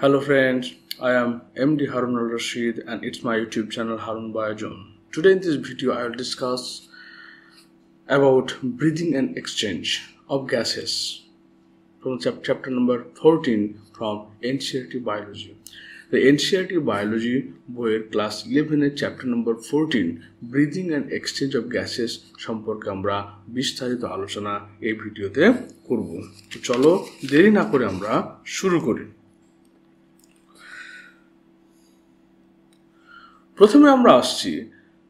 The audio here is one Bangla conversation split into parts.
Hello friends, I am MD Harun Al Rashid and it's my YouTube channel Harun Biojon. Today in this video I will discuss about breathing and exchange of gases from chapter number 14 from NCERT Biology. The NCERT Biology বইয়ের ক্লাস 11 এর chapter number 14 breathing and exchange of gases সম্পর্কে আমরা বিস্তারিত আলোচনা এই ভিডিওতে করব। তো চলো দেরি না করে আমরা শুরু করি। প্রথমে আমরা আসছি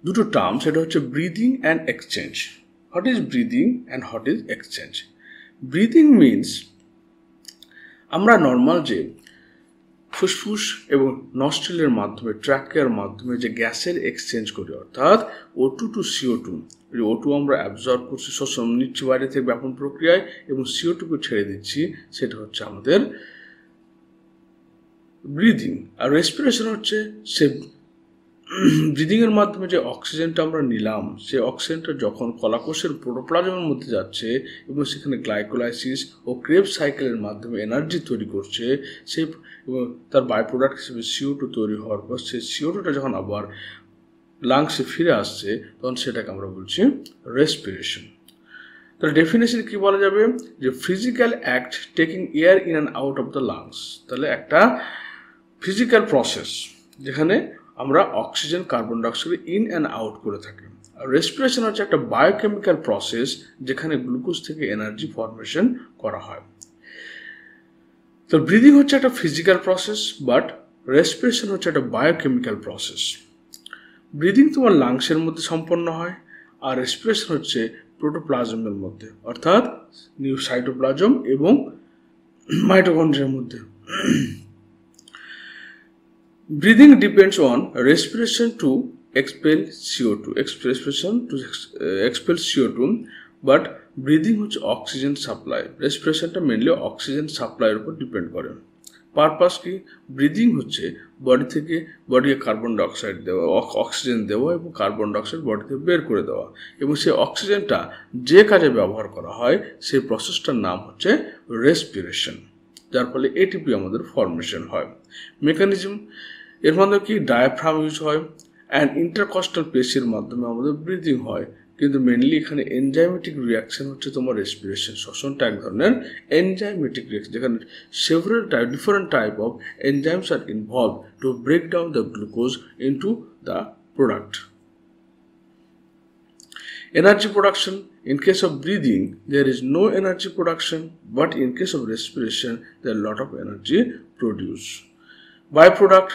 দুটো টার্ম, সেটা হচ্ছে breathing and exchange. What is breathing and what is exchange? Breathing means আমরা নর্মাল যে ফুসফুস এবং নস্ট্রিলের মাধ্যমে ট্র্যাকের মাধ্যমে যে গ্যাসের এক্সচেঞ্জ করি, অর্থাৎ O2 টু CO2, O2 আমরা অ্যাবজর্ব করছি, শোষণ নিচ্ছি বাইরে থেকে ব্যাপন প্রক্রিয়ায় এবং CO2 কে ছেড়ে দিচ্ছি, সেটা হচ্ছে আমাদের ব্রিদিং। আর রেসপিরেশন হচ্ছে সে ব্রিদিং এর মাধ্যমে যে অক্সিজেনটা আমরা নিলাম, সেই অক্সিজেনটা যখন কলাকোষের প্রোটোপ্লাজমের মধ্যে যাচ্ছে এবং সেখানে গ্লাইকোলাইসিস ও ক্রেবস সাইকেলের মাধ্যমে এনার্জি তৈরি করছে, সেই এবং তার বাই প্রোডাক্ট হিসেবে CO2 তৈরি হওয়ার পর সেই CO2টা যখন আবার লাংসে ফিরে আসছে, তখন সেটাকে আমরা বলছি রেসপিরেশন। তাহলে ডেফিনেশন কি বলা যাবে? যে physical act taking air in and out of the lungs. তাহলে একটা ফিজিক্যাল প্রসেস যেখানে আমরা oxygen carbon dioxide in and out করে থাকি। আর রেসপিরেশন হচ্ছে একটা বায়োকেমিক্যাল প্রসেস যেখানে গ্লুকোজ থেকে এনার্জি ফর্মেশন করা হয়। তো ব্রিদিং হচ্ছে একটা ফিজিক্যাল প্রসেস, বাট রেসপিরেশন হচ্ছে একটা বায়োকেমিক্যাল প্রসেস। ব্রিদিং তোমার লাংসের মধ্যে সম্পন্ন হয়, আর রেসপিরেশন হচ্ছে প্রোটোপ্লাজমের মধ্যে, অর্থাৎ সাইটোপ্লাজম এবং মাইটোকন্ড্রিয়ার মধ্যে। Breathing depends on respiration to expel CO2, but breathing হচ্ছে অক্সিজেন সাপ্লাই। রেসপিরেশনটা মেনলি অক্সিজেন সাপ্লাইয়ের উপর ডিপেন্ড করে। পারপাস কি? ব্রিদিং হচ্ছে বডি থেকে বডিকে কার্বন ডাইঅক্সাইড দেওয়া, অক্সিজেন দেওয়া এবং কার্বন ডাইঅক্সাইড বডি থেকে বের করে দেওয়া, এবং সেই অক্সিজেনটা যে কাজে ব্যবহার করা হয় সেই প্রসেসটার নাম হচ্ছে রেসপিরেশন, যার ফলে এটিপি আমাদের ফর্মেশন হয়। মেকানিজম এর মধ্যে কি? ডায়াফ্রাম ইউজ হয় অ্যান্ড ইন্টারকস্টাল পেশির মাধ্যমে আমাদের ব্রিদিং হয়, কিন্তু মেনলি এখানে এনজাইমেটিক রিয়াকশন হচ্ছে তোমার রেসপিরেশন। শ্বসনটা এক ধরনের এনজাইমেটিক রিয়াকশন যেখানে several different type of enzymes are involve to break down the glucose into the product. Energy production. In case of breathing, there is no energy production, but in case of respiration, there are a lot of energy produced. Byproduct.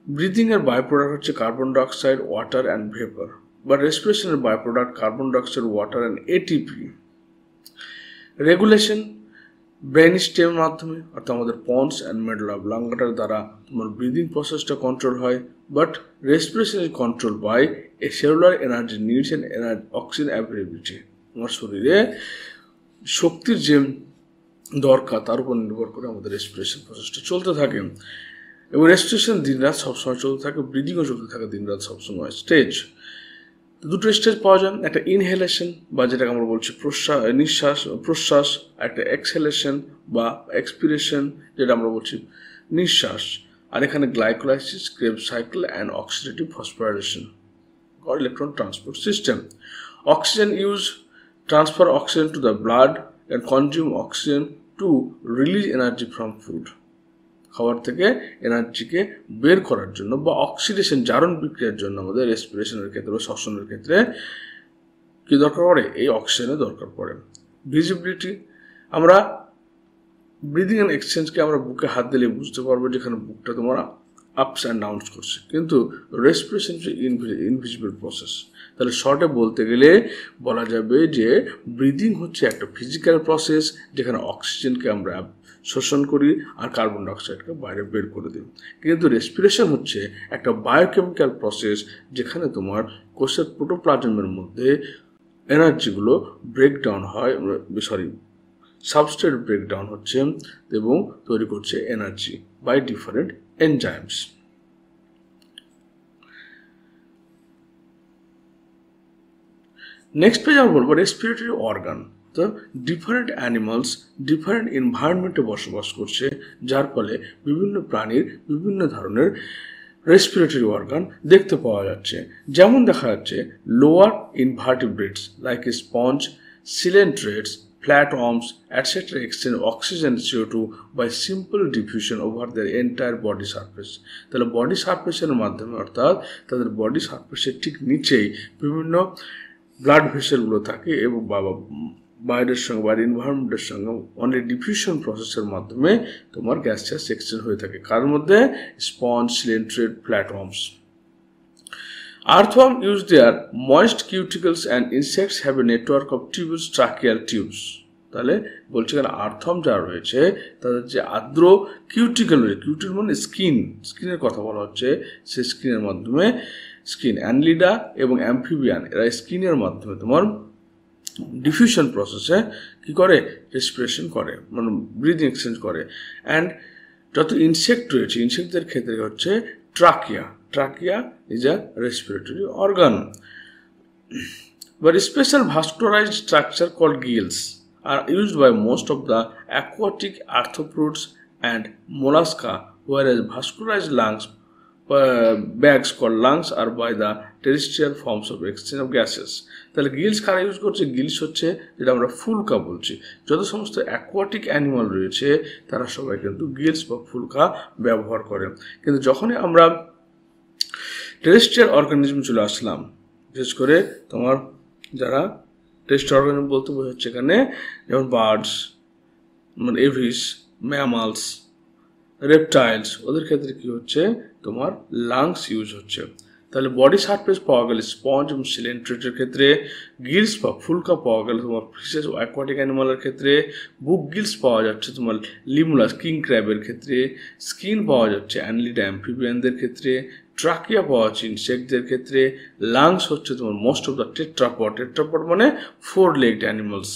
Breathing এর বাইপ্রোডাক্ট হচ্ছে carbon dioxide, water and vapour, but রেসপিরেশনের byproduct carbon dioxide, water and ATP. Regulation brain স্টেমের মাধ্যমে, অর্থাৎ আমাদের পন্স অ্যান্ড মেডুলা অবলাঙ্গাটার দ্বারা তোমার ব্রিদিং প্রসেসটা কন্ট্রোল হয়, but respiration is control by a cellular energy needs and oxygen availability. তোমার শরীরে শক্তির যে দরকার তার উপর নির্ভর করে আমাদের রেসপিরেশন প্রসেসটা চলতে থাকে, এবং রেসপিরেশন দিনরাত সবসময় চলতে থাকে, ব্রিদিংও চলতে থাকে দিনরাত সবসময়। স্টেজ, দুটো স্টেজ পাওয়া যায়, একটা ইনহেলেশন বা যেটাকে আমরা বলছি প্রশ্বাস, একটা এক্সহেলেশন বা এক্সপিরেশন যেটা আমরা বলছি নিঃশ্বাস। আর এখানে glycolysis, Krebs cycle and oxidative phosphorylation or electron transport system. Oxygen use transfer oxygen to the blood and consume oxygen to release energy from food. খাবার থেকে এনার্জিকে বের করার জন্য বা অক্সিডেশন জারণ বিক্রিয়ার জন্য আমাদের রেসপিরেশনের ক্ষেত্রে বা শ্বসনের ক্ষেত্রে কি দরকার পড়ে? এই অক্সিজেনের দরকার পড়ে। ভিজিবিলিটি, আমরা ব্রিদিং অ্যান্ড এক্সচেঞ্জকে আমরা বুকে হাত দিলে বুঝতে পারবো যেখানে বুকটা তোমরা আপস অ্যান্ড ডাউনস করছে, কিন্তু রেসপিরেশন হচ্ছে ইনভিজিবল প্রসেস। তাহলে শর্টে বলতে গেলে বলা যাবে যে ব্রিদিং হচ্ছে একটা ফিজিক্যাল প্রসেস যেখানে অক্সিজেনকে আমরা শোষণ করি আর কার্বন ডাইঅক্সাইডকে বাইরে বের করে দিই, কিন্তু রেসপিরেশন হচ্ছে একটা বায়োকেমিক্যাল প্রসেস যেখানে তোমার কোষের প্রোটোপ্লাজমের মধ্যে এনার্জিগুলো ব্রেকডাউন হয়, সাবস্ট্রেট ব্রেকডাউন হচ্ছে এবং তৈরি করছে energy by different enzymes. Next page আমরা বলবো রেসপিরেটরি অর্গান। তো ডিফারেন্ট অ্যানিমালস ডিফারেন্ট এনভায়রনমেন্টে বসবাস করছে, যার ফলে বিভিন্ন প্রাণীর বিভিন্ন ধরনের রেসপিরেটরি অর্গান দেখতে পাওয়া যাচ্ছে। যেমন দেখা যাচ্ছে lower invertebrates like sponge, coelenterates, flatworms, etc. exchange oxygen and CO2 by simple diffusion over their entire body surface. তাহলে বডি সারফেসের মাধ্যমে, অর্থাৎ তাদের বডি সারফেসের ঠিক নিচেই বিভিন্ন ব্লাড ভেসেলগুলো থাকে এবং বাইরের সঙ্গে বাইরের এনভায়রনমেন্টের সঙ্গে অনেক ডিফিউশন প্রসেসের মাধ্যমে তোমার গ্যাসিয়াস এক্সচেঞ্জ হয়ে থাকে। কার মধ্যে? Sponge, coelenterate, flatworms. Earthworm use their moist cuticles and insects have a network of tubules, tracheal tubes. তাহলে বলছে কেন আর্থওয়ার্ম যারা রয়েছে তাদের যে আর্দ্র কিউটিকল রয়েছে, কিউটিকল মানে স্কিনের কথা বলা হচ্ছে, সেই স্কিনের মাধ্যমে স্কিন অ্যানলিডা এবং অ্যাম্ফিবিয়ান এরা স্কিনের মাধ্যমে তোমার ডিফিউশন প্রসেসে কি করে? রেসপিরেশন করে, মানে ব্রিদিং এক্সচেঞ্জ করে। অ্যান্ড যত ইনসেক্ট রয়েছে, ইনসেক্টদের ক্ষেত্রে হচ্ছে trachea is a respiratory organ. But special vascularized structure called gills are used by most of the aquatic arthropods and mollusca, whereas vascularized lungs bags called lungs are by the terrestrial forms of exchange of gases. তাহলে গিলস কারা ইউজ করছে? গিলস হচ্ছে যেটা আমরা ফুলকা বলছি। যত সমস্ত অ্যাকোয়াটিক অ্যানিমাল রয়েছে তারা সবাই কিন্তু গিলস বা ফুলকা ব্যবহার করে। কিন্তু যখনই আমরা টেরেস্ট্রিয়াল অর্গানিজম চলে আসলাম, বিশেষ করে তোমার যারা টেরেস্ট্রিয়াল অর্গানিজম বলতে বোঝাচ্ছে এখানে যেমন বার্ডস, মানে এভিস, ম্যামালস, রেপটাইলস, ওদের ক্ষেত্রে কি হচ্ছে? তোমার লাংস ইউজ হচ্ছে। তাহলে বডি সারফেস পাওয়া গেলে স্পঞ্জ এবং সিলেন্ট্রেটের ক্ষেত্রে, গিলস বা ফুলকা পাওয়া গেলে তোমার ফিশেস অ্যাকোয়াটিক অ্যানিমালের ক্ষেত্রে, বুক গিলস পাওয়া যাচ্ছে তোমার লিমুলাস কিং ক্র্যাবের ক্ষেত্রে, স্কিন পাওয়া যাচ্ছে অ্যানলিডা অ্যাম্ফিবিয়ানদের ক্ষেত্রে, ট্রাকিয়া পাওয়া যাচ্ছে ইনসেক্টদের ক্ষেত্রে, লাংস হচ্ছে তোমার মোস্ট অফ দ্য টেট্রাপড মানে 4 legged অ্যানিমালস,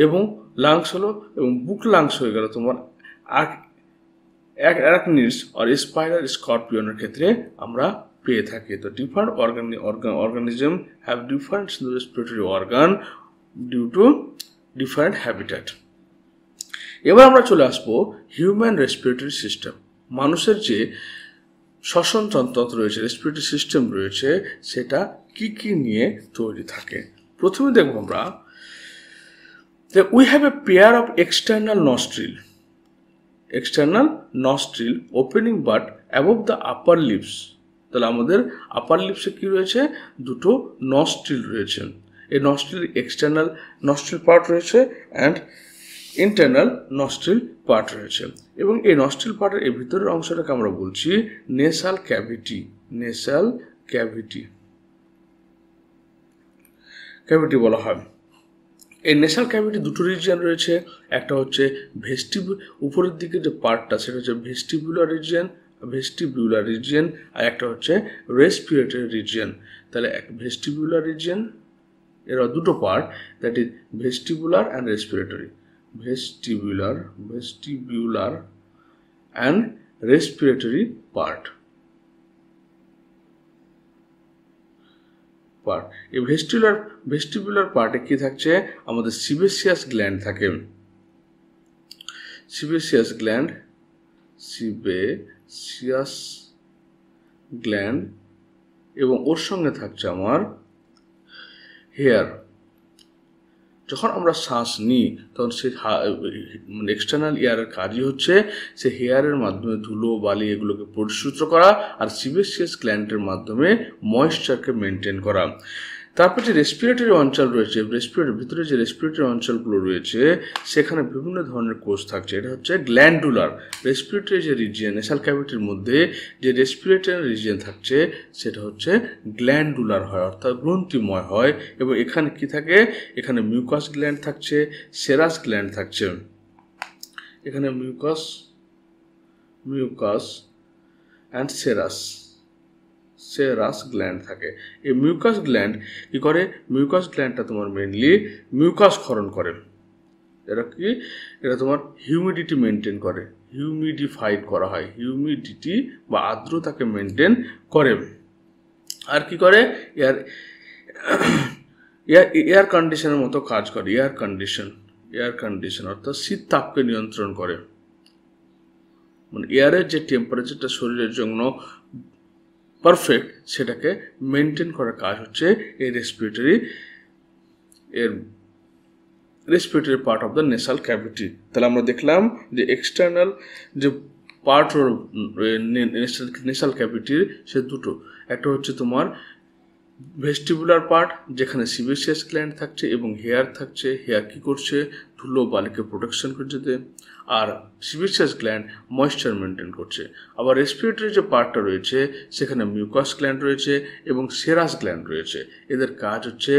এবং লাংস হলো এবং বুক লাংস হয়ে গেল তোমার অ্যারাকনিডস আর স্পাইরাল স্করপিয়নের ক্ষেত্রে আমরা পেয়ে থাকি। তো different organism have different respiratory organ due to different habitat. এবার আমরা চলে আসবো হিউম্যান রেসপিরেটরি সিস্টেম। মানুষের যে শ্বসন তন্ত্র রয়েছে, রেসপিরেটরি সিস্টেম রয়েছে, সেটা কি কি নিয়ে তৈরি থাকে। প্রথমে দেখবো আমরা we have a pair of external nostril opening but above the upper lips. তাহলে আমাদের আপার লিপসে কি রয়েছে? দুটো নস্ট্রিল রয়েছে। এই নস্ট্রিল এক্সটার্নাল নস্ট্রিল পার্ট রয়েছে অ্যান্ড ইন্টারনাল নস্ট্রিল পার্ট রয়েছে, এবং এই নস্ট্রিল পার্টের এই ভিতরের অংশটাকে আমরা বলছি নেসাল ক্যাভিটি বলা হয়। এই নেসাল ক্যাভিটি দুটো রিজিয়ন রয়েছে, একটা হচ্ছে উপরের দিকে যে পার্টটা সেটা হচ্ছে ভেস্টিবুলার রিজিয়ন, আর একটা হচ্ছে রেসপিরেটরি রিজিয়ন। তাহলে ভেস্টিবুলার রিজিয়ন এর দুটো part, that is vestibular and respiratory. vestibular and respiratory part. এই ভেস্টিবুলার পার্টে কি থাকছে? আমাদের সিবেসিয়াস গ্ল্যান্ড থাকে, সিবেসিয়াস গ্ল্যান্ড, এবং ওর সঙ্গে থাকছে আমার হেয়ার। যখন আমরা শ্বাস নিই তখন সে এক্সটার্নাল এয়ারের কাজই হচ্ছে সে হেয়ারের মাধ্যমে ধুলো বালি এগুলোকে পরিশুদ্ধ করা, আর সিবেসিয়াস গ্ল্যান্ডের মাধ্যমে ময়েশ্চারকে মেনটেন করা। তারপর যে রেসপিরেটরি অঞ্চল রয়েছে, ভিতরে যে রেসপিরেটরি অঞ্চলগুলো রয়েছে সেখানে বিভিন্ন ধরনের কোষ থাকছে। এটা হচ্ছে গ্ল্যান্ডুলার। রেসপিরেটরি যে রিজিয়ন, নেসাল ক্যাভিটির মধ্যে যে রেসপিরেটরি রিজিয়ন থাকছে সেটা হচ্ছে গ্ল্যান্ডুলার হয়, অর্থাৎ গ্রন্থিময় হয়। এবং এখানে কি থাকে? এখানে মিউকাস গ্ল্যান্ড থাকছে, সেরাস গ্ল্যান্ড থাকছে। এখানে মিউকাস অ্যান্ড সেরাস গ্ল্যান্ড থাকে। এই মিউকাস গ্ল্যান্ড কি করে? মিউকাস গ্ল্যান্ডটা তোমার মেইনলি মিউকাস ক্ষরণ করে। এটা তোমার হিউমিডিটি মেনটেন করে, হিউমিডিফাইড করা হয়, হিউমিডিটি বা আর্দ্রতাকে মেনটেন করে। আর কি করে? এয়ার কন্ডিশনের মতো কাজ করে। এয়ার কন্ডিশন অর্থাৎ শীত তাপকে নিয়ন্ত্রণ করে, মানে এয়ারের যে টেম্পারেচারটা শরীরের জন্য পারফেক্ট সেটাকে মেনটেন করার কাজ হচ্ছে এই respiratory part of the nasal cavity. তাহলে আমরা দেখলাম যে এক্সটার্নাল যে পার্ট নেসাল ক্যাভিটির সে দুটো, একটা হচ্ছে তোমার ভেস্টিবুলার পার্ট যেখানে সিবেসিয়াস গ্ল্যান্ড থাকছে এবং হেয়ার থাকছে। হেয়ার কি করছে? ধুলো বালিকে প্রোটেকশন করছে, আর সিবেসিয়াস গ্ল্যান্ড ময়েশ্চার মেনটেন করছে। আবার রেসপিরেটরি যে পার্টটা রয়েছে সেখানে মিউকাস গ্ল্যান্ড রয়েছে এবং সেরাস গ্ল্যান্ড রয়েছে। এদের কাজ হচ্ছে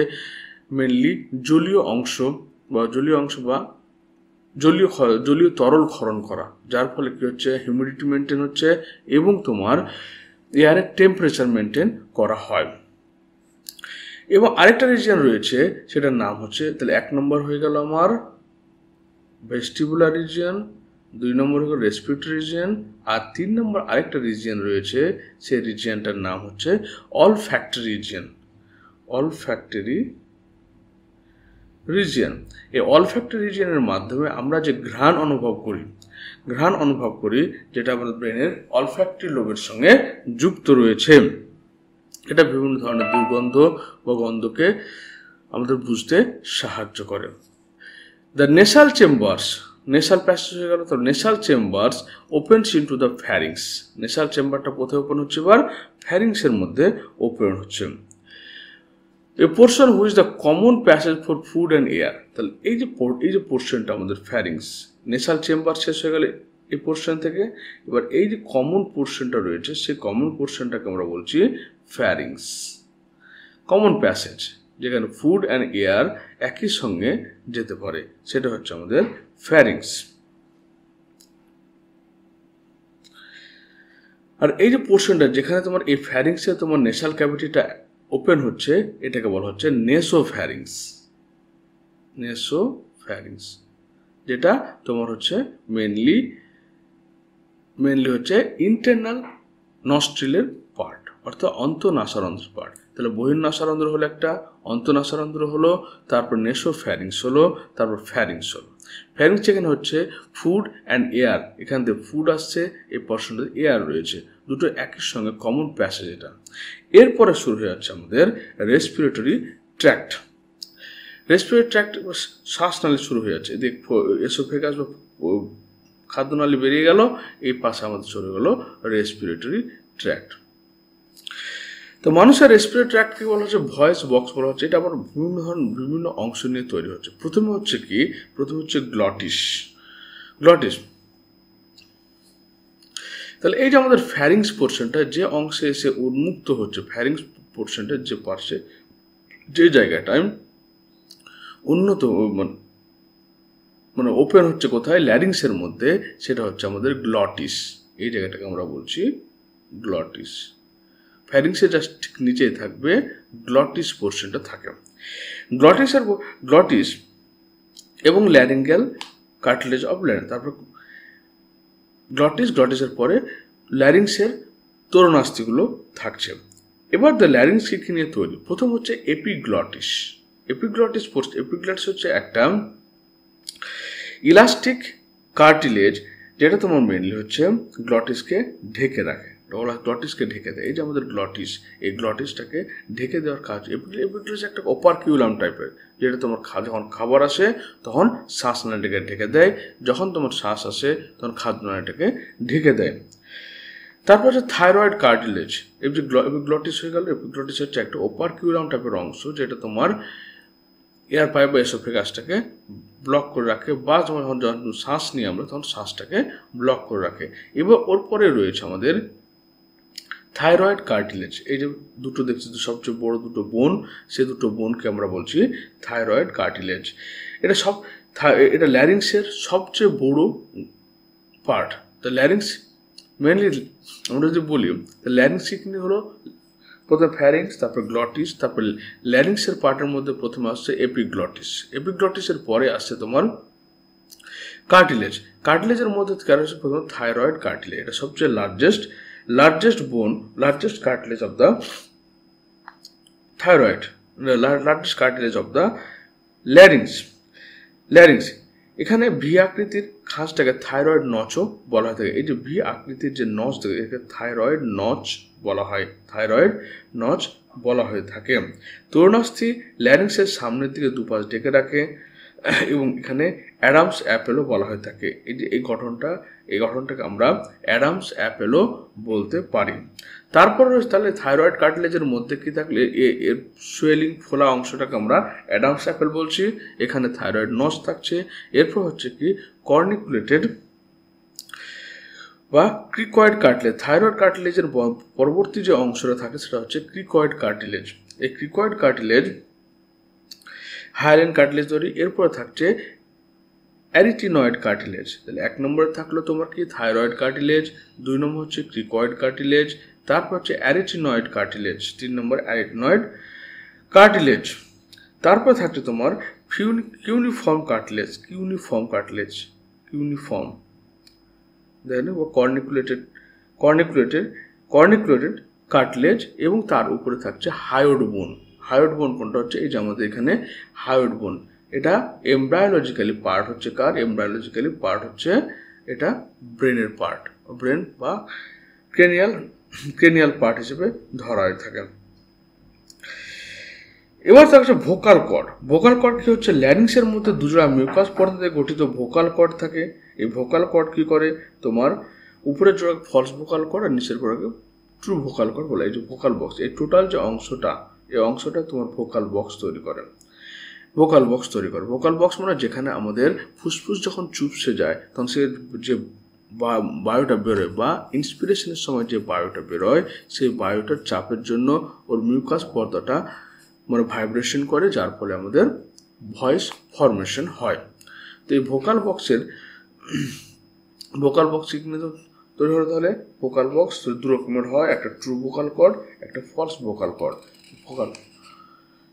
মেনলি জলীয় অংশ বা জলীয় তরল ক্ষরণ করা, যার ফলে কি হচ্ছে হিউমিডিটি মেনটেন হচ্ছে এবং তোমার এয়ারের টেম্পারেচার মেনটেন করা হয়। এবং আরেকটা রিজিয়ন রয়েছে সেটার নাম হচ্ছে, তাহলে 1 নম্বর হয়ে গেল আমার ভেস্টিবুলার রিজিয়ন, 2 নম্বর হয়ে গেল রেসপিরেটরি রিজিয়ন, আর 3 নম্বর আরেকটা রিজিয়ন রয়েছে, সেই রিজিয়নটার নাম হচ্ছে অলফ্যাক্টরি রিজিয়ন। এই অলফ্যাক্টরি রিজিয়নের মাধ্যমে আমরা যে ঘ্রাণ অনুভব করি যেটা আমাদের ব্রেনের অলফ্যাক্টরি লোবের সঙ্গে যুক্ত রয়েছে। এটা বিভিন্ন ধরনের দুর্গন্ধ বা গন্ধকে আমাদের বুঝতে সাহায্য করে। দ্য নেসাল প্যাসেজ হয়ে গেল। তো nasal chambers opens into the pharynx. Nasal চেম্বারটা কোথায় ওপেন হচ্ছে? এবার ফ্যারিংসের মধ্যে ওপেন হচ্ছে। A portion which the common passage for food and air. তাহলে এই যে পোর্শনটা আমাদের ফ্যারিংস, নেসাল চেম্বার শেষ হয়ে গেলে এই পোর্শন থেকে, এবার এই যে কমন পোর্শনটা রয়েছে সেই কমন পোর্শনটাকে আমরা বলছি ফ্যারিংস। কমন প্যাসেজ যেখানে ফুড অ্যান্ড এয়ার একই সঙ্গে যেতে পারে সেটা হচ্ছে আমাদের ফ্যারিংস। আর এই যে পোর্শনটা যেখানে তোমার এই ফ্যারিংসে তোমার নেসাল ক্যাভিটিটা ওপেন হচ্ছে এটাকে বলা হচ্ছে নেসোফ্যারিংস, যেটা তোমার হচ্ছে মেনলি হচ্ছে ইন্টারনাল নস্ট্রিলের পার্ট, অর্থাৎ অন্তঃনাসারন্ধ্র পার্ট। তাহলে বহির্নাসারন্ধ্র হলো একটা, অন্তঃনাসারন্ধ্র হলো, তারপর নেসোফ্যারিংস হলো, তারপর ফ্যারিংস হলো। ফ্যারিংস যেখানে হচ্ছে ফুড অ্যান্ড এয়ার, এখান থেকে ফুড আসছে, এই পোর্শনটাতে এয়ার রয়েছে, দুটো একই সঙ্গে কমন প্যাসেজ এটা। এরপরে শুরু হয়ে যাচ্ছে আমাদের রেসপিরেটরি ট্র্যাক্ট। শ্বাসনালী শুরু হয়ে যাচ্ছে, এদিক এসোফেগাস বা খাদ্যনালী বেরিয়ে গেল, এই পাশে আমাদের শুরু হলো রেসপিরেটরি ট্র্যাক্ট। তো মানুষের রেসপিরেটরি ট্র্যাক্টকে বলা হচ্ছে ভয়েস বক্স বলা হচ্ছে। এটা আবার বিভিন্ন অংশ নিয়ে তৈরি হচ্ছে। প্রথমে হচ্ছে গ্লটিস। তাহলে এই যে আমাদের ফ্যারিংস পোর্শনটা যে অংশে এসে উন্মুক্ত হচ্ছে, ফ্যারিংস পোর্শনটার যে পার্শ্বে যে জায়গাটায় উন্নত মানে ওপেন হচ্ছে কোথায়? ল্যারিংসের মধ্যে, সেটা হচ্ছে আমাদের গ্লটিস। এই জায়গাটাকে আমরা বলছি গ্লটিস। ফ্যারিংসে জাস্ট ঠিক নিচেই থাকবে গ্লটিস পোর্শনটা থাকে। গ্লটিস এবং ল্যারিঙ্গেল কার্টিলেজ অফ ল্যারিংস। তারপর গ্লটিসের পরে ল্যারিংসের তরুণাস্থিগুলো থাকছে। এবার দ্য ল্যারিংস কি নিয়ে তৈরি? প্রথম হচ্ছে এপিগ্লটিস হচ্ছে একটা ইলাস্টিক কার্টিলেজ যেটা তোমার মেনলি হচ্ছে গ্লটিসকে ঢেকে রাখে, গ্লটিসকে ঢেকে দেয়। এই যে আমাদের গ্লটিস, এই গ্লটিসটাকে ঢেকে দেওয়ার কাজ। এপিগ্লটিস একটা অপারকিউলাম টাইপের, যেটা তোমার যখন খাবার আসে তখন শ্বাসনালীটাকে ঢেকে দেয়, যখন তোমার শ্বাস আসে তখন খাদ্যনালীটাকে ঢেকে দেয়। তারপর হচ্ছে থাইরয়েড কার্টিলেজ। এপিগ্লটিস হয়ে গেল। এপিগ্লটিস হচ্ছে একটা অপারকিউলাম টাইপের অংশ যেটা তোমার এয়ার পাইপ বা এসোফেগাসটাকে ব্লক করে রাখে, বা যখন শ্বাস নিই আমরা তখন শ্বাসটাকে ব্লক করে রাখে। এবার ওর পরে রয়েছে আমাদের থাইরয়েড কার্টিলেজ। এই যে দুটো দেখছি, সবচেয়ে বড় দুটো বোন, সে দুটো বোনকে আমরা বলছি থাইরয়েড কার্টিলেজ। এটা ল্যারিংসের সবচেয়ে বড় পার্ট। তো ল্যারিংস মেনলি আমরা যদি বলি, ল্যারিংস কি হলো? প্রথমে ফ্যারিংস, তারপর গ্লটিস, তারপর ল্যারিংসের পার্টের মধ্যে প্রথমে আসছে এপিগ্লটিসের পরে আসছে তোমার কার্টিলেজের মধ্যে প্রথমে থাইরয়েড কার্টিলেজ। এটা সবচেয়ে largest cartilage of the thyroid. Largest cartilage of the larynx. Larynx এখানে ভি আকৃতির খাঁজটাকে থাইরয়েড নচও বলা হয়ে থাকে। এই যে ভি আকৃতির যে নচ থাকে এটাকে থাইরয়েড নচ বলা হয়, থাইরয়েড নচ বলা হয়ে থাকে। তরুণাস্থি ল্যারিংসের সামনের দিকে দুপাশ ডেকে রাখে এবং এখানে অ্যাডামস অ্যাপেলও বলা হয়ে থাকে। এই যে এই গঠনটাকে আমরা অ্যাডামস অ্যাপেলও বলতে পারি। তারপর রয়েছে তাহলে থাইরয়েড কার্টিলেজের মধ্যে কি থাকলে এর সোয়েলিং ফোলা অংশটাকে আমরা অ্যাডামস অ্যাপেল বলছি। এখানে থাইরয়েড নচ থাকছে। এরপর হচ্ছে কি কর্নিকুলেটেড বা ক্রিকয়েড কার্টিলেজ। থাইরয়েড কার্টিলেজের পরবর্তী যে অংশটা থাকে সেটা হচ্ছে ক্রিকয়েড কার্টিলেজ। এই ক্রিকয়েড কার্টিলেজ হায়ালিন কার্টিলেজ ধরি। এরপরে থাকছে অ্যারিটিনয়েড কার্টিলেজ। তাহলে 1 নম্বরে থাকলো তোমার কি থাইরয়েড কার্টিলেজ, 2 নম্বর হচ্ছে ক্রিকয়েড কার্টিলেজ, তারপর হচ্ছে অ্যারিটিনয়েড কার্টিলেজ, 3 নম্বর অ্যারিটিনয়েড কার্টিলেজ। তারপর থাকছে তোমার কিউনিফর্ম কার্টিলেজ, কিউনিফর্ম দেখেন কর্নিকুলেটেড কার্টিলেজ এবং তার উপরে থাকছে হায়োড বোন। হায়োড বোন কোনটা হচ্ছে এই যে আমাদের এখানে হায়োড বোন। এটা এমব্রায়োলজিক্যালি পার্ট হচ্ছে কার? এমব্রায়োলজিক্যালি পার্ট হচ্ছে এটা ব্রেনের পার্ট, ব্রেন বা ক্রেনিয়াল পার্ট হিসেবে ধরা হয়ে থাকে। এবার থাকছে ভোকাল কর্ড। ভোকাল কর্ড কি হচ্ছে? ল্যারিংসের মধ্যে দুজোড়া মিউকাস পর্দা দিয়ে গঠিত ভোকাল কর্ড থাকে। এই ভোকাল কর্ড কি করে? তোমার উপরের জোড়াকে ফলস ভোকাল কর্ড আর নিচের জোড়াকে ট্রু ভোকাল কর্ড বলে। এই যে ভোকাল বক্স, এই টোটাল যে অংশটা, এই অংশটা তোমার ভোকাল বক্স তৈরি করে। ভোকাল বক্স মানে যেখানে আমাদের ফুসফুস যখন চুপসে যায় তখন সে যে বায়ুটা বেরোয় বা ইন্সপিরেশনের সময় যে বায়ুটা বেরোয় সেই বায়ুটার চাপের জন্য ওর মিউকাস পর্দাটা মানে ভাইব্রেশন করে, যার ফলে আমাদের ভয়েস ফরমেশন হয়। তো এই ভোকাল বক্স কিনে তৈরি হলো। তাহলে ভোকাল বক্স দু রকমের হয়, একটা ট্রু ভোকাল কর্ড, একটা ফলস ভোকাল কর্ড।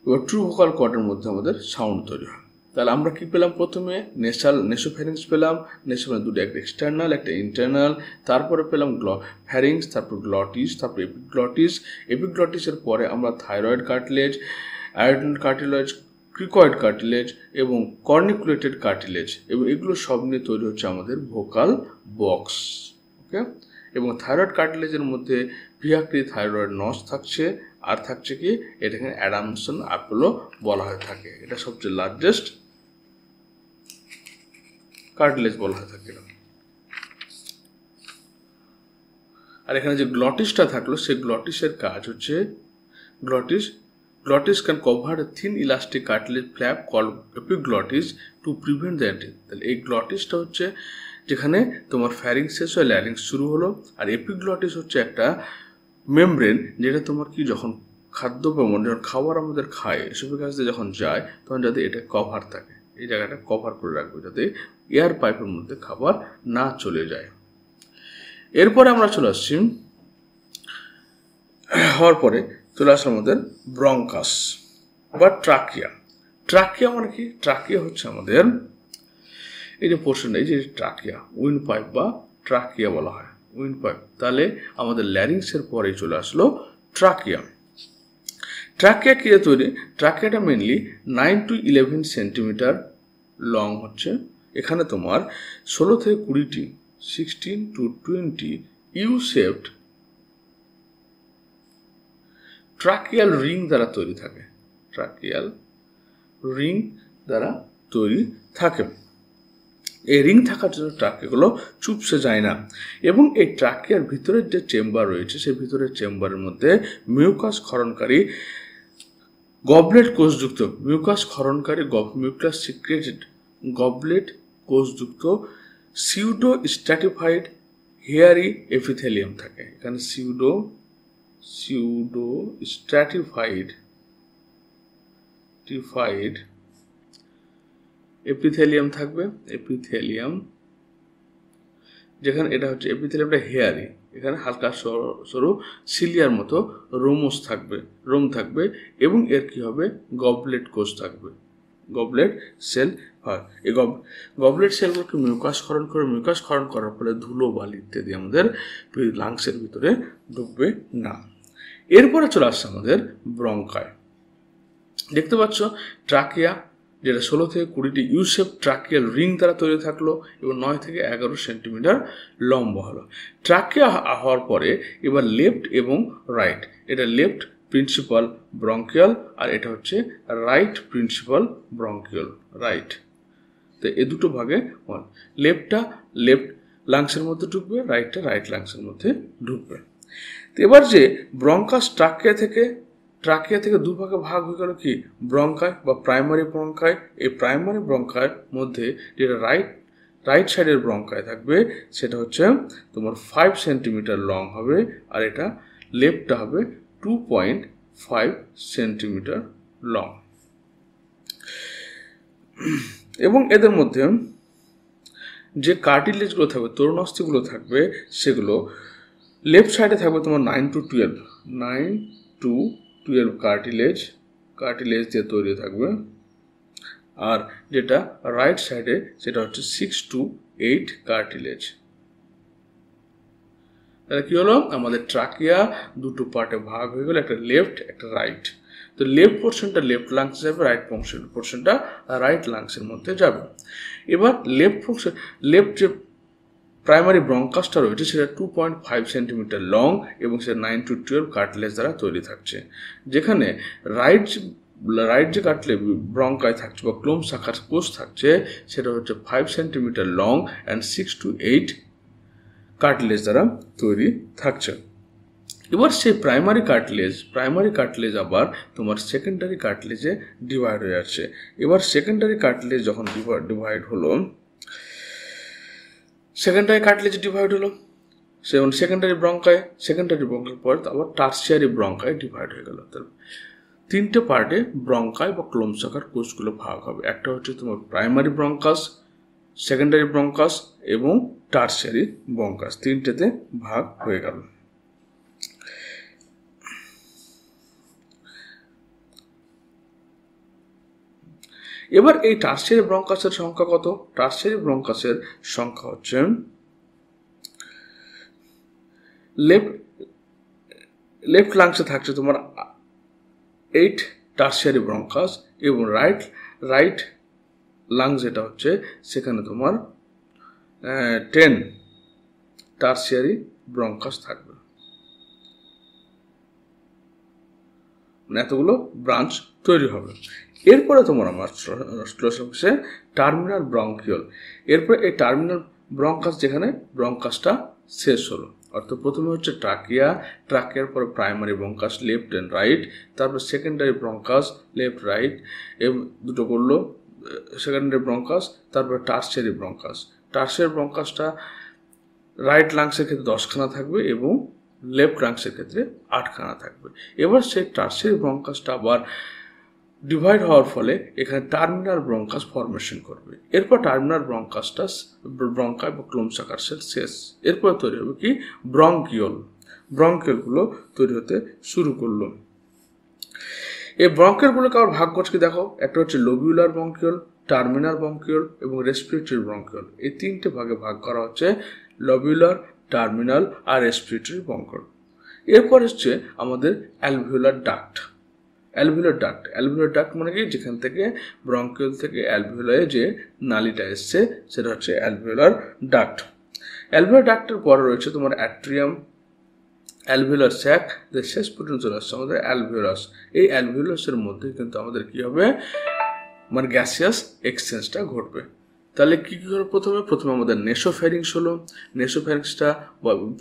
এবার ট্রু ভোকাল কর্ডের মধ্যে আমাদের সাউন্ড তৈরি হয়। তাহলে আমরা কি পেলাম? প্রথমে নেসোফ্যারিংস পেলাম। নেসোফ্যারিংস দুটো, একটা এক্সটার্নাল একটা ইন্টারনাল। তারপরে পেলাম ফ্যারিংস, তারপর গ্লটিস, তারপর এপিগ্লটিসের পরে আমরা thyroid cartilage, arytenoid cartilage, cricoid cartilage এবং কর্নিকুলেটেড কার্টিলেজ, এবং এগুলো সব নিয়ে তৈরি হচ্ছে আমাদের ভোকাল বক্স। ওকে, এবং থাইরয়েড কার্টিলেজের মধ্যে বৃহৎকৃত থাইরয়েড নচ থাকছে, আর থাকছে কি এটাকে অ্যাডামসন অ্যাপেলও বলা হয়ে থাকে। এটা সবচেয়ে লার্জেস্ট কার্টিলেজ বলা হয়ে থাকে। আর এখানে যে গ্লটিসটা থাকলো সেই গ্লটিসের কাজ হচ্ছে glottis can cover a thin elastic cartilage flap called epiglottis to prevent the entry. তাহলে এই গ্লটিসটা হচ্ছে যেখানে তোমার ফ্যারিংস শেষ হয় ল্যারিংস শুরু হলো, আর এপিগ্লটিস হচ্ছে একটা মেমব্রেন যেটা তোমার কি যখন খাদ্য যখন খাবার আমাদের খায় এসবের কাছ দিয়ে যখন যায় তখন যাতে এটা কভার থাকে, এই জায়গাটা কভার করে রাখবে যাতে এয়ার পাইপের মধ্যে খাবার না চলে যায়। এরপরে আমরা চলে আসছি আমাদের ব্রঙ্কাস বা ট্রাকিয়া। ট্রাকিয়া মানে কি? ট্রাকিয়া হচ্ছে আমাদের এই যে পোর্শনটা, এই যে ট্রাকিয়া, উইন্ড পাইপ বা ট্রাকিয়া বলা হয়, উইন্ড পাইপ। তাহলে আমাদের ল্যারিংসের পরে চলে আসলো ট্রাকিয়া। ট্রাকিয়া কি তৈরি? ট্রাকিয়াটা মেনলি 9 to 11 সেন্টিমিটার লং হচ্ছে। এখানে তোমার 16 থেকে 20টি 16 to 20 U shaped tracheal ring দ্বারা তৈরি থাকে। ট্রাকিয়াল রিং দ্বারা তৈরি থাকে। এই রিং থাকার জন্য ট্রাকিয়াগুলো চুপসে যায় না, এবং এই ট্রাকিয়ার ভিতরের যে চেম্বার রয়েছে সেই ভিতরের চেম্বারের মধ্যে মিউকাস ক্ষরণকারী গবলেট কোষযুক্ত মিউকাস সিক্রেটেড গবলেট কোষযুক্ত সিউডো স্ট্র্যাটিফাইড হেয়ারি এপিথেলিয়াম থাকে। এখানে সিউডো স্ট্র্যাটিফাইড এপিথেলিয়াম থাকবে। এপিথেলিয়াম যেখানে এটা হচ্ছে এপিথেলিয়ামটা হেয়ারি, এখানে হালকা সরু সিলিয়ার মতো রোম থাকবে, এবং এর কি হবে? গবলেট কোষ থাকবে, গবলেট সেল হয়। এই গবলেট সেলগুলোকে মিউকাস ক্ষরণ করার ফলে ধুলো বালি ইত্যাদি আমাদের লাংসের ভিতরে ঢুকবে না। এরপরে চলে আসছে আমাদের ব্রঙ্কাই। দেখতে পাচ্ছ ট্রাকিয়া যেটা 16 থেকে 20টি ইউশেপ ট্রাকিয়াল রিং দ্বারা তৈরি থাকলো এবং 9 থেকে 11 সেন্টিমিটার লম্বা হলো। ট্রাকিয়া হওয়ার পরে এবার লেফট এবং রাইট, এটা লেফট প্রিন্সিপাল ব্রঙ্কিয়াল আর এটা হচ্ছে রাইট প্রিন্সিপাল ব্রঙ্কিয়াল, রাইট। তো এই দুটো ভাগে লেফটটা লেফট লাংসের মধ্যে ঢুকবে, রাইটটা রাইট লাংসের মধ্যে ঢুকবে। তো এবার যে ব্রঙ্কাস ট্রাকিয়া থেকে দুভাগে ভাগ হয়ে গেল কি ব্রঙ্কায় বা প্রাইমারি ব্রঙ্কায়। এই প্রাইমারি ব্রঙ্কার মধ্যে যেটা রাইট সাইডের ব্রঙ্কায় থাকবে সেটা হচ্ছে তোমার 5 সেন্টিমিটার লং হবে, আর এটা লেফটটা হবে 2.5 সেন্টিমিটার লং। এবং এদের মধ্যে যে কার্টিলেজগুলো থাকবে, তরুণাস্থিগুলো থাকবে, সেগুলো লেফট সাইডে থাকবে তোমার 9 to 12 কার্টিলেজ দিয়ে তৈরি থাকবে, আর যেটা রাইট সাইডে সেটা হচ্ছে 6 to 8 কার্টিলেজ। তাহলে কি হলো, আমাদের ট্রাকিয়া দুটো পার্টে ভাগ হয়ে গেল, একটা লেফট একটা রাইট। তো লেফট পোর্শনটা লেফট লাংস যাবে, রাইট পোর্শনটা রাইট লাংসের মধ্যে যাবে। এবার লেফট যে প্রাইমারি ব্রঙ্কাসটা রয়েছে সেটা 2.5 সেন্টিমিটার লং এবং সেটা 9 to 12 কার্টিলেজ দ্বারা তৈরি থাকছে। যেখানে রাইট যে কার্টিলেজ ব্রঙ্কায় থাকছে বা ক্লোম শাখার কোষ থাকছে সেটা হচ্ছে 5 centimetre long and 6 to 8 cartilage দ্বারা তৈরি থাকছে। এবার সেই প্রাইমারি কার্টিলেজ আবার তোমার সেকেন্ডারি কার্টিলেজে ডিভাইড হয়ে যাচ্ছে। এবার সেকেন্ডারি কার্টিলেজ যখন ডিভাইড হলো সেমন সেকেন্ডারি ব্রঙ্কায় পর আবার টার্সিয়ারি ব্রঙ্কায় ডিভাইড হয়ে গেল। তিনটে পার্টে ব্রঙ্কায় বা ক্লোম শাখার কোষগুলো ভাগ হবে। একটা হচ্ছে তোমার প্রাইমারি ব্রঙ্কাস, সেকেন্ডারি ব্রঙ্কাস এবং টার্সিয়ারি ব্রঙ্কাস, তিনটেতে ভাগ হয়ে গেল। এবার এই টার্সিয়ারি ব্রঙ্কাসের সংখ্যা কত? টার্সিয়ারি ব্রঙ্কাসের সংখ্যা হচ্ছে লেফট লাংসে থাকছে তোমার 8 টার্সিয়ারি ব্রঙ্কাস এবং রাইট লাংস যেটা হচ্ছে সেখানে তোমার 10 টার্সিয়ারি ব্রঙ্কাস থাকবে। মানে এতগুলো ব্রাঞ্চ তৈরি হবে। এরপরে তোমার আমার টার্মিনাল ব্রঙ্কিওল। এরপরে এই টার্মিনাল ব্রঙ্কাস যেখানে ব্রঙ্কাসটা শেষ হলো, অর্থাৎ প্রথমে হচ্ছে ট্রাকিয়ার পরে primary bronchus left and right, তারপর সেকেন্ডারি ব্রঙ্কাস লেফট রাইট এবং দুটো করলো সেকেন্ডারি ব্রঙ্কাস, তারপর টার্সিয়ারি ব্রঙ্কাসটা রাইট লাংসের ক্ষেত্রে 10খানা থাকবে এবং লেফট লাংসের ক্ষেত্রে 8খানা থাকবে। এবার সেই টার্সিয়ারি ব্রঙ্কাসটা আবার ডিভাইড হওয়ার ফলে এখানে টার্মিনাল ব্রঙ্কাস ফরমেশন করবে। এরপর টার্মিনাল ব্রঙ্কাই বা ক্লোম শাখার শেষ। এরপর তৈরি হবে কি ব্রঙ্কিওলগুলো তৈরি হতে শুরু করলো। এই ব্রঙ্কিওলগুলোকে আবার ভাগ করছে কি দেখো, একটা হচ্ছে লোবিউলার ব্রঙ্কিওল, টার্মিনাল ব্রঙ্কিওল এবং রেসপিরেটরি ব্রঙ্কিওল। এই তিনটে ভাগে ভাগ করা হচ্ছে লবিউলার, টার্মিনাল আর রেসপিরেটরি ব্রঙ্কিওল। এরপর হচ্ছে আমাদের অ্যালভিওলার ডাক্ট মানে কি, যেখান থেকে ব্রঙ্কিওল থেকে অ্যালভিওলারে যে নালীটা এসছে সেটা হচ্ছে অ্যালভিওলার ডাক্টের পরে রয়েছে তোমার অ্যাট্রিয়াম, অ্যালভিওলার স্যাক, শেষ পর্যন্ত চলে আসছে আমাদের অ্যালভিওলাস। এই অ্যালভিওলাসের মধ্যে কিন্তু আমাদের কি হবে, মানে গ্যাসিয়াস এক্সচেঞ্জটা ঘটবে। তাহলে কি হলো, প্রথমে আমাদের নেসোফ্যারিংস হলো। নেসোফ্যারিংসটা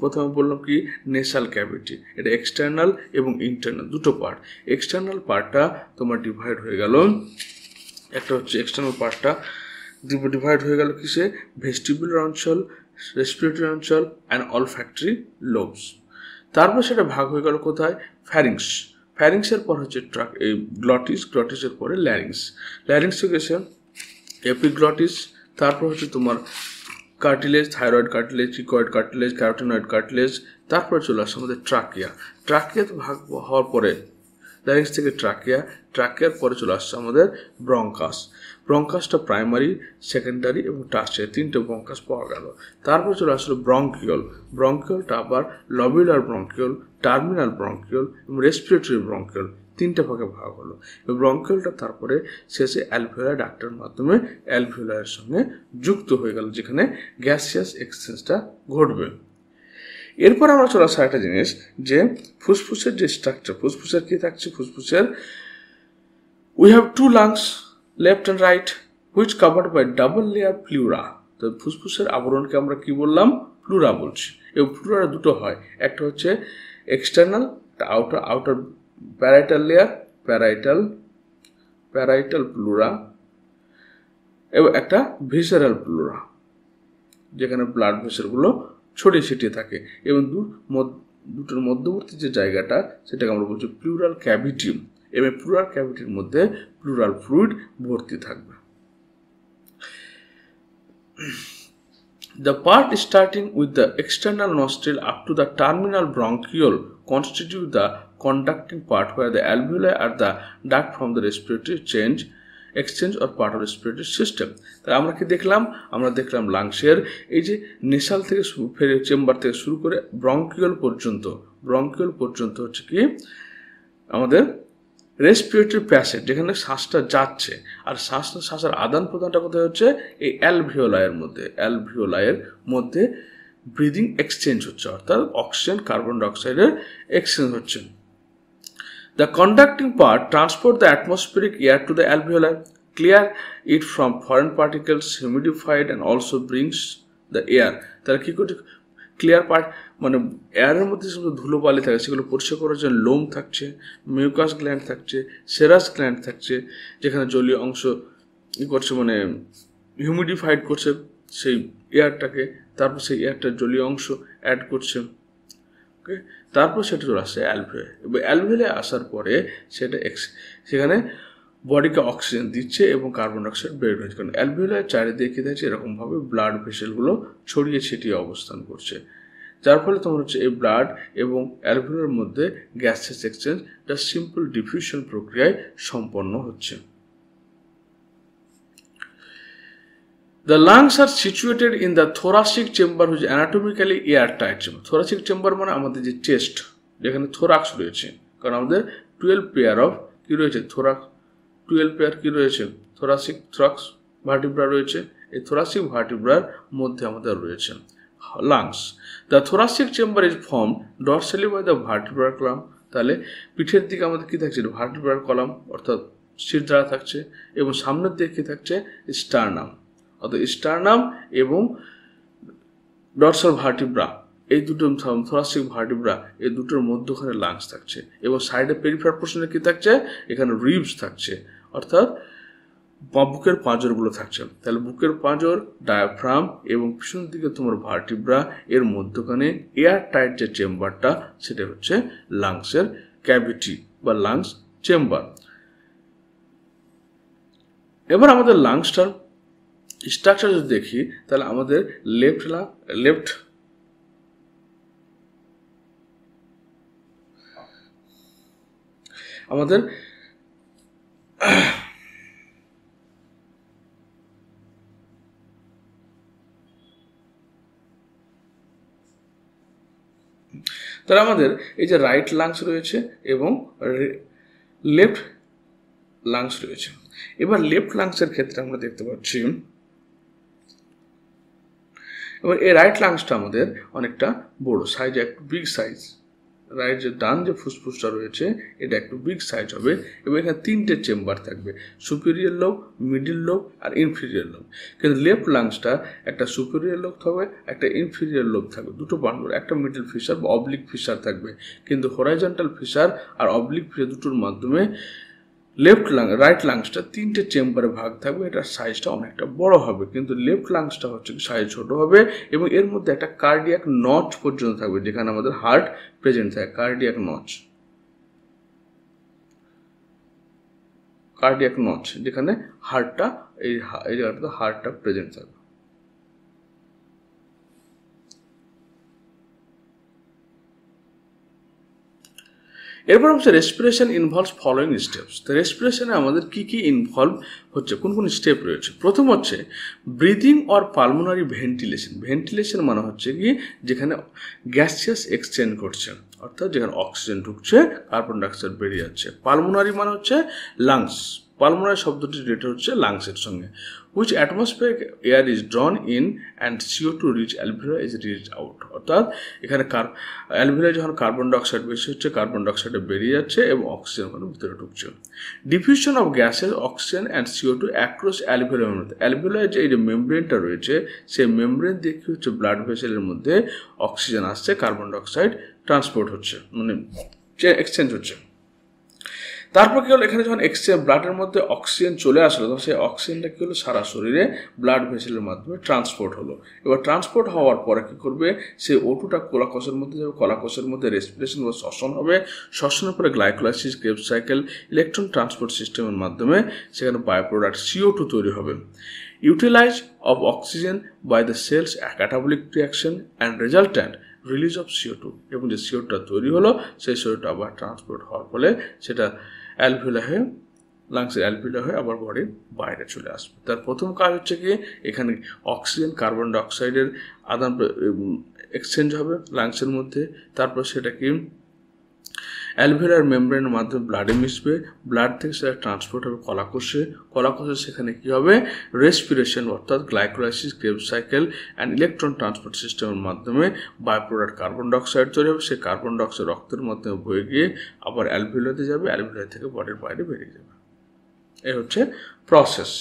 প্রথমে বললাম কি নেসাল ক্যাভিটি, এটা এক্সটার্নাল এবং ইন্টারনাল দুটো পার্ট। এক্সটার্নাল পার্টটা তোমার ডিভাইড হয়ে গেল, একটা হচ্ছে এক্সটার্নাল পার্টটা ডিভাইড হয়ে গেল কিসে, ভেস্টিবুলার অঞ্চল, রেসপিরেটরি অঞ্চল অ্যান্ড অলফ্যাক্টরি লোবস। তারপর সেটা ভাগ হয়ে গেল কোথায়, ফ্যারিংসের পর হচ্ছে এই গ্লটিসের পরে ল্যারিংস গেছে এপিগ্লটিস, তারপর হচ্ছে তোমার কার্টিলেজ, থাইরয়েড কার্টিলেজ, ইকয়েড কার্টিলেজ, ক্যারোটিনয়েড কার্টিলেজ, তারপরে চলে আসছে আমাদের ট্রাকিয়াতে ভাগ হওয়ার পরে ল্যারিংস থেকে ট্রাকিয়ার পরে চলে আসছে আমাদের ব্রঙ্কাসটা প্রাইমারি, সেকেন্ডারি এবং টার্সিয়ারি তিনটে ব্রঙ্কাস পাওয়া গেল। তারপরে চলে আসলো ব্রঙ্কিওলটা আবার লবিউলার ব্রঙ্কিওল, টার্মিনাল ব্রঙ্কিওল এবং রেসপিরেটরি ব্রঙ্কিওল তিনটা ভাগে ভাগ হলো। এবং ব্রঙ্কিওলটা তারপরে শেষে অ্যালভিওলার ডাক্টের মাধ্যমে অ্যালভিওলারের সঙ্গে যুক্ত হয়ে গেল, যেখানে গ্যাসিয়াস এক্সচেঞ্জটা ঘটবে। এরপর আমরা চলে আসা একটা জিনিস, যে ফুসফুসের যে স্ট্রাকচার, ফুসফুসের কি থাকছে, ফুসফুসের we have two lungs left and right which covered by double layer pleura। তো ফুসফুসের আবরণকে আমরা কি বললাম, প্লুরা বলছি। এবং প্লুরা দুটো হয়, একটা হচ্ছে external, outer parietal layer, parietal pleura, এবং একটা ভিসারাল প্লুরা, যেখানে ব্লাড ভেসেলগুলো ছড়িয়ে ছিটিয়ে থাকে। এবং দুটোর মধ্যবর্তী যে জায়গাটা, সেটাকে আমরা বলছি প্লুরাল ক্যাভিটি। এবং প্লুরাল ক্যাভিটির মধ্যে প্লুরাল ফ্লুইড ভর্তি থাকবে। The part starting with the external nostril up to the terminal bronchiole constitute the conducting part, where the alveoli are the duct from the respiratory exchange or part of respiratory system। তাহলে আমরা কি দেখলাম, আমরা দেখলাম লাংসের এই যে নেসাল থেকে চেম্বার থেকে শুরু করে ব্রঙ্কিওল পর্যন্ত হচ্ছে কি আমাদের রেসপিরেটরি প্যাসেজ, যেখানে শ্বাসটা যাচ্ছে। আর শ্বাসের আদান প্রদানটা কোথায় হচ্ছে, এই অ্যালভিওলায়ের মধ্যে ব্রিদিং এক্সচেঞ্জ হচ্ছে, অর্থাৎ অক্সিজেন কার্বন ডাইঅক্সাইডের এক্সচেঞ্জ হচ্ছে। The conducting part transport the atmospheric air to the alveoli, clear it from foreign particles, humidified, and also brings the air। তাহলে কি করে ক্লিয়ার পার্ট, মানে এয়ারের মধ্যে যেগুলো ধুলোবালি থাকে সেগুলো পরিষ্কার করার জন্য লোম থাকছে, মিউকাস গ্ল্যান্ড থাকছে, সেরাস গ্ল্যান্ড থাকছে, যেখানে জলীয় অংশ করছে, মানে হিউমিডিফাইড করছে সেই এয়ারটাকে, তারপর সেই এয়ারটার জলীয় অংশ অ্যাড করছে। ওকে, তারপর সেটা চলে আসছে অ্যালভিওলে। এবং অ্যালভিওলে আসার পরে সেখানে বডিকে অক্সিজেন দিচ্ছে এবং কার্বন ডাইঅক্সাইড বের হচ্ছে, কারণ অ্যালভিওলার চারিদিকে কী থাকছে, এরকমভাবে ব্লাড ভেসেলগুলো ছড়িয়ে ছিটিয়ে অবস্থান করছে, যার ফলে তোমার হচ্ছে এই ব্লাড এবং অ্যালভিওলার মধ্যে গ্যাসেস এক্সচেঞ্জ যা সিম্পল ডিফিউশন প্রক্রিয়ায় সম্পন্ন হচ্ছে। The lungs are situated in the thoracic chamber, which is anatomically airtight chamber। thoracic chamber মানে আমাদের যে চেস্ট, যেখানে থোরাক্স রয়েছে, কারণ আমাদের 12 পেয়ার অফ কি রয়েছে, 12 পেয়ার কি রয়েছে, থোরাক্স ভার্টিব্রা রয়েছে। এই থোরাসিক ভার্টিব্রার মধ্যে আমাদের রয়েছে lungs. The thoracic chamber is form dorsally by the vertebral column. তাহলে পিঠের দিকে আমাদের কি থাকছে, ভার্টিব্রাল কলাম অর্থাৎ শিরদাঁড়া থাকছে, এবং সামনের দিকে কি থাকছে, স্টারনাম, অর্থাৎ স্টারনাম এবং ডরসাল ভার্টিব্রা, এই দুটো থোরাসিক ভার্টিব্রা, এই দুটোর মধ্যখানে লাংস থাকছে। এবং সাইডে পেরিফেরাল পোর্শনে কি থাকছে, এখানে রিবস থাকছে, অর্থাৎ বুকের পাঁজরগুলো থাকছে। তাহলে বুকের পাঁজর, ডায়াফ্রাম এবং পিছনের দিকে তোমার ভার্টিব্রা, এর মধ্যখানে এয়ার টাইট যে চেম্বারটা, সেটা হচ্ছে লাংসের ক্যাভিটি বা লাংস চেম্বার। এবার আমাদের লাংসটার স্ট্রাকচার যদি দেখি, তাহলে আমাদের আমাদের তাহলে আমাদের এই যে রাইট লাংস রয়েছে এবং লেফট লাংস রয়েছে। এবার লেফট লাংসের ক্ষেত্রে আমরা দেখতে পাচ্ছি, এবার এই রাইট লাংসটা আমাদের অনেকটা বড় সাইজ, একটু বিগ সাইজ। রাইট যে ডান যে ফুসফুসটা রয়েছে, এটা একটু বিগ সাইজ হবে, এবং এখানে 3টে চেম্বার থাকবে, সুপিরিয়র লোব, মিডিল লোব আর ইনফিরিয়র লোব। কিন্তু লেফট লাংসটা একটা সুপিরিয়র লোব থাকবে, একটা ইনফিরিয়র লোব থাকবে, দুটো বান্ডল, একটা মিডল ফিশার বা অবলিক ফিশার থাকবে। কিন্তু হরাইজন্টাল ফিশার আর অবলিক ফিশার দুটোর মাধ্যমে রাইট লাংসটা 3টে চেম্বারে ভাগ থাকবে, এটার সাইজটা অনেকটা বড় হবে। কিন্তু লেফট লাংসটা হচ্ছে সাইজ ছোট হবে, এবং এর মধ্যে একটা কার্ডিয়াক নচ পর্যন্ত থাকবে, যেখানে আমাদের হার্ট প্রেজেন্ট থাকে, কার্ডিয়াক নচ, যেখানে হার্টটা এই জায়গাটাতে হার্টটা প্রেজেন্ট থাকবে। এরপর হচ্ছে রেসপিরেশন ইনভলভস ফলোইং স্টেপস। তো রেসপিরেশনে আমাদের কি কি ইনভলভ হচ্ছে, কোন কোন স্টেপ রয়েছে। প্রথম হচ্ছে breathing or pulmonary ventilation. Ventilation মানে হচ্ছে কি, যেখানে গ্যাসিয়াস এক্সচেঞ্জ ঘটছে, অর্থাৎ যেখানে অক্সিজেন ঢুকছে কার্বন ডাইঅক্সাইড বেরিয়ে যাচ্ছে। পালমোনারি মানে হচ্ছে লাংস, পালমোনারি শব্দটি রিলেটেড হচ্ছে লাংসের সঙ্গে। Which atmospheric air is drawn in and CO2 rich alveoli is reach out, অর্থাৎ এখানে অ্যালভিওলাই যখন কার্বন ডাইঅক্সাইড বেশি হচ্ছে কার্বন ডাইঅক্সাইডে বেরিয়ে যাচ্ছে এবং অক্সিজেন ওখানে ভিতরে ঢুকছে। Diffusion of gases oxygen and CO2 across alveoli membrane, alveoli যে এই যে মেমব্রেনটা রয়েছে সেই মেমব্রেন দিয়ে কী হচ্ছে ব্লাড ভেসেলের মধ্যে অক্সিজেন আসছে, কার্বন ডাইঅক্সাইড ট্রান্সপোর্ট হচ্ছে মানে এক্সচেঞ্জ হচ্ছে। তারপর কী হলো, এখানে যখন ব্লাডের মধ্যে অক্সিজেন চলে আসলো তখন সেই অক্সিজেনটা কী হলো সারা শরীরে ব্লাড ভেসেলের মাধ্যমে ট্রান্সপোর্ট হলো। এবার ট্রান্সপোর্ট হওয়ার পরে কী করবে, সেই O2টা কলাকোষের মধ্যে যাবে, কলাকোষের মধ্যে রেসপিরেশন বা শ্বসন হবে, শ্বসনের পরে glycolysis, Krebs cycle, electron transport সিস্টেমের মাধ্যমে সেখানে বাই প্রোডাক্ট CO2 তৈরি হবে। Utilise of oxygen by the cells catabolic reaction and resultant release of CO2, এবং যে CO2টা তৈরি হলো সেই CO2টা আবার ট্রান্সপোর্ট হওয়ার ফলে সেটা অ্যালভিওলাই হয়ে লাংসের অ্যালভিওলাই হয়ে আবার বডির বাইরে চলে আসবে। তার প্রথম কাজ হচ্ছে কি এখানে অক্সিজেন কার্বন ডাইঅক্সাইডের আদান এক্সচেঞ্জ হবে লাংসের মধ্যে, তারপর সেটা কি অ্যালভিওলার মেমব্রেনের মাধ্যমে ব্লাডে মিশবে, ব্লাড থেকে সেটা ট্রান্সপোর্ট হবে কলাকোষে, কলাকোষে সেখানে কী হবে রেসপিরেশন অর্থাৎ glycolysis, Krebs cycle and electron transport সিস্টেমের মাধ্যমে বাই প্রোডাক্ট কার্বন ডাইঅক্সাইড তৈরি হবে, সেই কার্বন ডাইঅক্সাইড রক্তের মাধ্যমে বয়ে গিয়ে আবার অ্যালভিওলাতে যাবে, অ্যালভিওলাই থেকে বডির বাইরে বেরিয়ে যাবে। এই হচ্ছে প্রসেস।